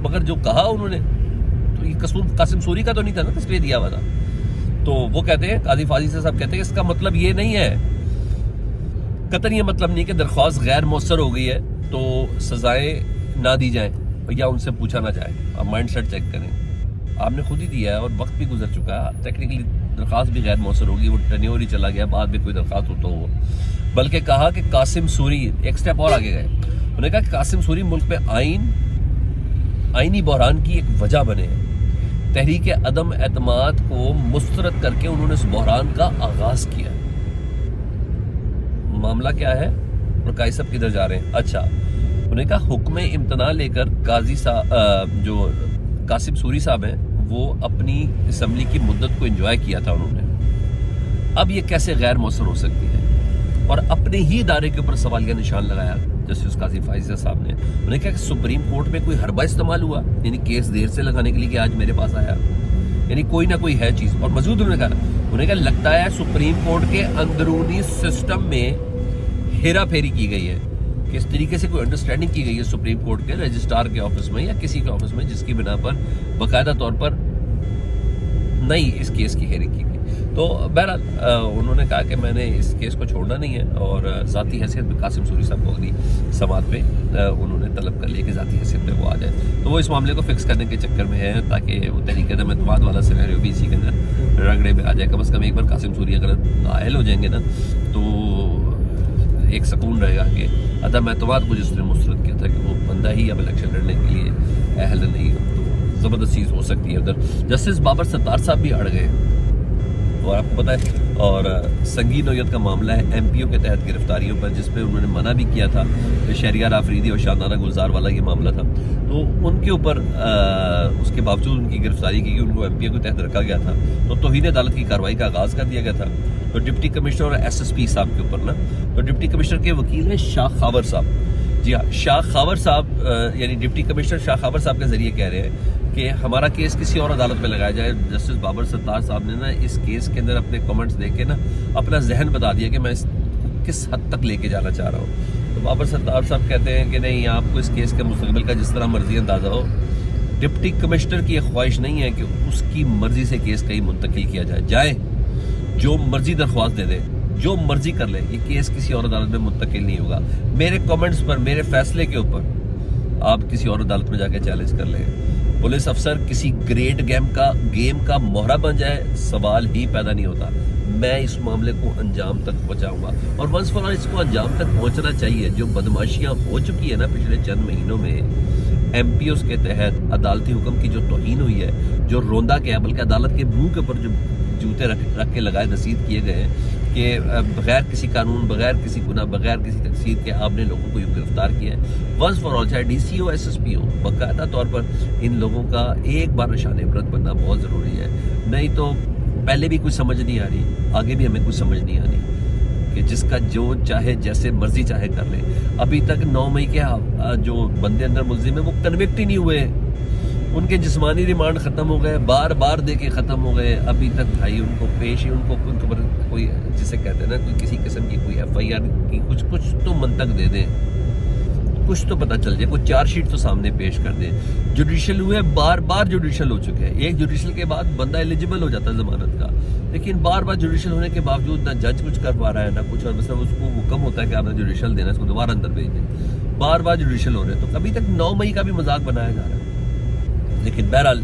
مگر جو کہا انہوں نے تو یہ قصور قاسم سوری کا تو نہیں تھا نا، تصویر دیا ہوا تھا. تو وہ کہتے ہیں قاضی فائز صاحب کہتے ہیں اس کا مطلب یہ نہیں ہے، قطعاً یہ مطلب نہیں کہ درخواست غیر مؤثر ہو گئی ہے تو سزائیں نہ دی جائیں یا ان سے پوچھا نہ جائے. آپ مائنڈ سیٹ چیک کریں، آپ نے خود ہی دیا ہے اور وقت بھی گزر چکا ہے. ٹیکنیکلی درخواست بھی غیر مؤثر ہوگی، وہ ٹینیور ہی چلا گیا، بعد میں کوئی درخواست ہوتا ہو. بلکہ کہا کہ قاسم سوری ایک سٹیپ اور آگے گئے، انہوں نے کہا کہ قاسم سوری ملک میں آئینی بحران کی ایک وجہ بنے ہیں. تحریک عدم اعتماد کو مسترد کر کے انہوں نے اس بحران کا آغاز کیا. معاملہ کیا ہے اور قاضی صاحب کدھر جا رہے ہیں؟ اچھا، انہوں نے کہا حکم امتناع لے کر قاضی صاحب جو قاسم سوری صاحب ہیں وہ اپنی اسمبلی کی مدت کو انجوائے کیا تھا انہوں نے. اب یہ کیسے غیر مؤثر ہو سکتی ہے؟ اور اپنے ہی ادارے کے اوپر سوال کا نشان لگایا جسٹس قاضی فائز صاحب نے. انہوں نے کہا کہ سپریم کورٹ میں کوئی حربہ استعمال ہوا، یعنی کیس دیر سے لگانے کے لیے کہ آج میرے پاس آیا، یعنی کوئی نہ کوئی ہے چیز. اور مزید انہوں نے کہا لگتا ہے سپریم کورٹ کے اندرونی سسٹم میں ہیرا پھیری کی گئی ہے، کہ اس طریقے سے کوئی انڈرسٹینڈنگ کی گئی ہے سپریم کورٹ کے رجسٹرار کے آفس میں یا کسی کے آفس میں، جس کی بنا پر باقاعدہ طور پر نہیں اس کیس کی ہیرنگ کی گئی. تو بہرحال انہوں نے کہا کہ میں نے اس کیس کو چھوڑنا نہیں ہے، اور ذاتی حیثیت میں قاسم سوری صاحب کو اگلی سماعت پہ انہوں نے طلب کر لیا کہ ذاتی حیثیت میں وہ آ جائے. تو وہ اس معاملے کو فکس کرنے کے چکر میں ہے تاکہ وہ تحریک عدم اعتماد والا سینیریو بھی اسی کے اندر رگڑے میں آ جائے. کم از کم ایک بار قاسم سوری اگر قائل ہو جائیں گے نا تو ایک سکون رہے گا کہ عدم اعتماد کو جس نے مسترد کیا تھا کہ وہ بندہ ہی اب الیکشن لڑنے کے لیے اہل نہیں. تو زبردست چیز ہو سکتی ہے. ادھر جسٹس بابر ستار صاحب بھی اڑ گئے، اور آپ کو پتہ ہے، اور سنگین نوعیت کا معاملہ ہے ایم پی او کے تحت گرفتاریوں پر، جس پہ انہوں نے منع بھی کیا تھا. شہریار آفریدی اور شاہنامہ گلزار والا یہ معاملہ تھا، تو ان کے اوپر اس کے باوجود ان کی گرفتاری کی، ان کو ایم پی او کے تحت رکھا گیا تھا. تو توہین عدالت کی کارروائی کا آغاز کر دیا گیا تھا. تو ڈپٹی کمشنر اور ایس ایس پی صاحب کے اوپر نا، تو ڈپٹی کمشنر کے وکیل ہیں شاہ خاور صاحب. جی ہاں، شاہ خاور صاحب یعنی ڈپٹی کمشنر شاہ خاور صاحب کے ذریعے کہہ رہے ہیں کہ ہمارا کیس کسی اور عدالت میں لگایا جائے. جسٹس بابر ستار صاحب نے نا اس کیس کے اندر اپنے کامنٹس دے کے نا اپنا ذہن بتا دیا کہ میں اس کس حد تک لے کے جانا چاہ رہا ہوں. تو بابر ستار صاحب کہتے ہیں کہ نہیں، آپ کو اس کیس کے مستقبل کا جس طرح مرضی اندازہ ہو، ڈپٹی کمشنر کی یہ خواہش نہیں ہے کہ اس کی مرضی سے کیس کہیں منتقل کیا جائے. جو مرضی درخواست دے دے، جو مرضی کر لے، یہ کیس کسی اور عدالت میں منتقل نہیں ہوگا. میرے کامنٹس پر، میرے فیصلے کے اوپر آپ کسی اور عدالت میں جا کے چیلنج کر لیں. پولیس افسر کسی گریٹ گیم کا مہرہ بن جائے، سوال ہی پیدا نہیں ہوتا. میں اس معاملے کو انجام تک پہنچاؤں گا، اور ونس فار آل اس کو انجام تک پہنچنا چاہیے. جو بدماشیاں ہو چکی ہے نا پچھلے چند مہینوں میں ایم پی اوز کے تحت عدالتی حکم کی جو توہین ہوئی ہے، جو روندا کیا، بلکہ عدالت کے منہ کے اوپر جو جوتے رکھ کے لگائے نصیحت کیے گئے ہیں کہ بغیر کسی قانون، بغیر کسی گناہ، بغیر کسی تقسیم کے آپ نے لوگوں کو گرفتار کیا ہے. ونس فار آل، چاہے ڈی سی او، ایس ایس پی ہو، باقاعدہ طور پر ان لوگوں کا ایک بار نشان عبرت بننا بہت ضروری ہے. نہیں تو پہلے بھی کچھ سمجھ نہیں آ رہی، آگے بھی ہمیں کچھ سمجھ نہیں آنی کہ جس کا جو چاہے جیسے مرضی چاہے کر لے. ابھی تک 9 مئی کے جو بندے اندر ملزم ہیں وہ کنوکٹ ہی نہیں ہوئے، ان کے جسمانی ریمانڈ ختم ہو گئے، بار دے کے ختم ہو گئے. ابھی تک بھائی ان کو پیش ہی، ان کو کوئی جسے کہتے ہیں نا کوئی کسی قسم کی کوئی ایف آئی آر کی کچھ تو منطق دے دیں، کچھ تو پتہ چل جائے، کوئی چارج شیٹ تو سامنے پیش کر دیں. جوڈیشل ہوئے، بار جوڈیشل ہو چکے ہیں. ایک جوڈیشل کے بعد بندہ ایلیجیبل ہو جاتا ہے ضمانت کا، لیکن بار جوڈیشل ہونے کے باوجود نہ جج کچھ کر پا رہا ہے نہ کچھ، اور مثلا اس کو حکم ہوتا ہے کہ آپ نے جوڈیشل دینا، اس کو دوبارہ اندر بھیج دیں. بار جوڈیشل ہو رہے ہیں. تو ابھی تک 9 مئی کا بھی مذاق بنایا جا رہا ہے. لیکن بہرحال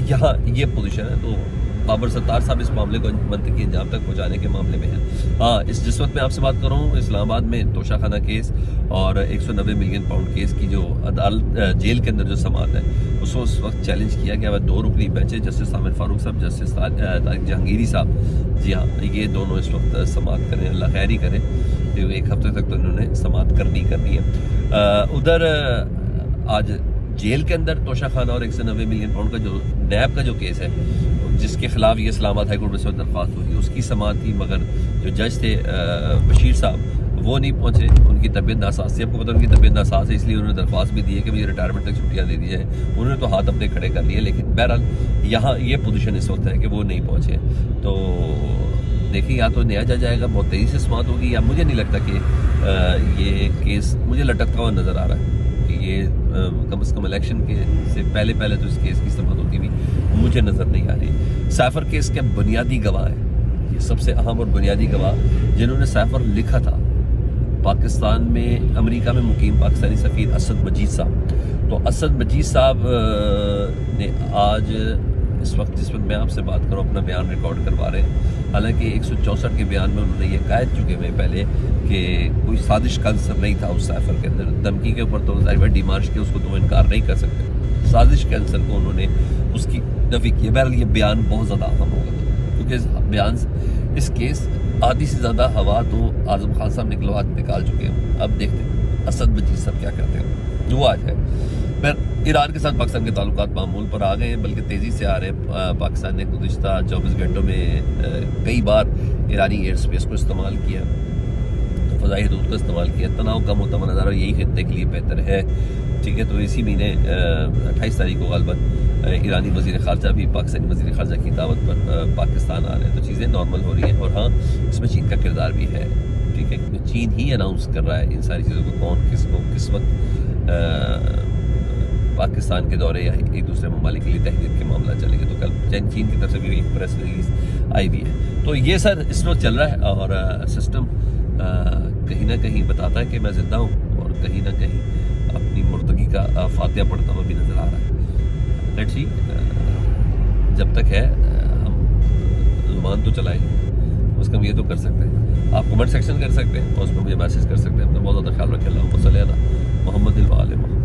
یہاں یہ پوزیشن ہے. تو بابر ستار صاحب اس معاملے کو منطقی انجام تک پہنچانے کے معاملے میں ہیں. ہاں، جس وقت میں آپ سے بات کر رہا ہوں، اسلام آباد میں توشہ خانہ کیس اور 190 ملین پاؤنڈ کیس کی جو عدالت جیل کے اندر جو سماعت ہے، اس کو اس وقت چیلنج کیا گیا ہے 2 رکنی بینچ، جسٹس عامر فاروق صاحب، جسٹس طارق جہانگیری صاحب. جی ہاں، یہ دونوں اس وقت سماعت کریں. اللہ خیر ہی کرے. 1 ہفتے تک تو انہوں نے سماعت کرنی ہے. ادھر آج جیل کے اندر توشہ خانہ اور 190 ملین پاؤنڈ کا جو نیب کا جو کیس ہے، جس کے خلاف یہ اسلام آباد ہائی کورٹ میں درخواست ہوئی، اس کی سماعت تھی. مگر جو جج تھے بشیر صاحب، وہ نہیں پہنچے. ان کی طبیعت ناساز تھی. آپ کو پتہ ان کی طبیعت ناساز ہے، اس لیے انہوں نے درخواست بھی دی ہے کہ مجھے ریٹائرمنٹ تک چھٹیاں دے دی جائیں. انہوں نے تو ہاتھ اپنے کھڑے کر لیے. لیکن بہرحال یہاں یہ پوزیشن اس وقت ہے کہ وہ نہیں پہنچے. تو دیکھیں یا تو نیا جج آئے گا بہت تیزی سے سماعت ہوگی، یا مجھے نہیں لگتا کہ یہ کیس مجھے لٹکتا ہوا نظر آ رہا ہے کہ یہ کم از کم الیکشن کے سے پہلے تو اس کیس کی سماعت ہوتی ہوئی مجھے نظر نہیں آ رہی۔ سائفر کیس کے بنیادی گواہ ہیں، یہ سب سے اہم اور بنیادی گواہ جنہوں نے سائفر لکھا تھا پاکستان میں، امریکہ میں مقیم پاکستانی سفیر اسد مجید صاحب۔ تو اسد مجید صاحب نے آج اس وقت جس وقت میں آپ سے بات کروں اپنا بیان ریکارڈ کروا رہے ہیں، حالانکہ 164 کے بیان میں انہوں نے یہ کہہ چکے ہوئے پہلے کہ کوئی سازش کا عنصر نہیں تھا اس سائفر کے اندر۔ دھمکی کے اوپر تو ظاہر ڈی مارش کے اس کو تو انکار نہیں کر سکتے، سازش کے عنصر کو انہوں نے اس کی نفی کی۔ بہرحال یہ بیان بہت زیادہ اہم ہوگا کیونکہ بیان اس کیس آدھی سے زیادہ ہوا تو اعظم خان صاحب نکال چکے ہیں۔ اب دیکھتے ہیں اسد مجید صاحب کیا کہتے ہیں، وہ آج ہے۔ پھر ایران کے ساتھ پاکستان کے تعلقات معمول پر آ گئے ہیں، بلکہ تیزی سے آ رہے ہیں۔ پاکستان نے گزشتہ 24 گھنٹوں میں کئی بار ایرانی ایئر سپیس کو استعمال کیا، فضائی حدود کا استعمال کیا۔ تناؤ کم ہوتا ہوا نظر آ رہا ہے، یہی خطے کے لیے بہتر ہے، ٹھیک ہے۔ تو اسی مہینے 28 تاریخ کو غالباً ایرانی وزیر خارجہ بھی پاکستانی وزیر خارجہ کی دعوت پر پاکستان آ رہے ہیں، تو چیزیں نارمل ہو رہی ہیں۔ اور ہاں، اس میں چین کا کردار بھی ہے، ٹھیک ہے، کیونکہ چین ہی اناؤنس کر رہا ہے ان ساری چیزوں کو، کون کس کو کس وقت پاکستان کے دورے یا ایک دوسرے ممالک کے لیے تحریر کے معاملہ چلیں گے۔ تو کل چین کی طرف سے بھی ایک پریس ریلیز آئی بھی ہے۔ تو یہ سر اس وقت چل رہا ہے، اور سسٹم کہیں نہ کہیں بتاتا ہے کہ میں زندہ ہوں، اور کہیں نہ کہیں اپنی مردگی کا فاتحہ پڑھتا ہوا بھی نظر آ رہا ہے۔ لیٹس سی، جب تک ہے ہم زبان تو چلائیں، اس کا ہم یہ تو کر سکتے ہیں۔ آپ کمنٹ سیکشن کر سکتے ہیں اور اس میں مجھے میسج کر سکتے ہیں۔ اپنا بہت زیادہ خیال رکھیں۔ اللہ صلی علی محمد و آل محمد۔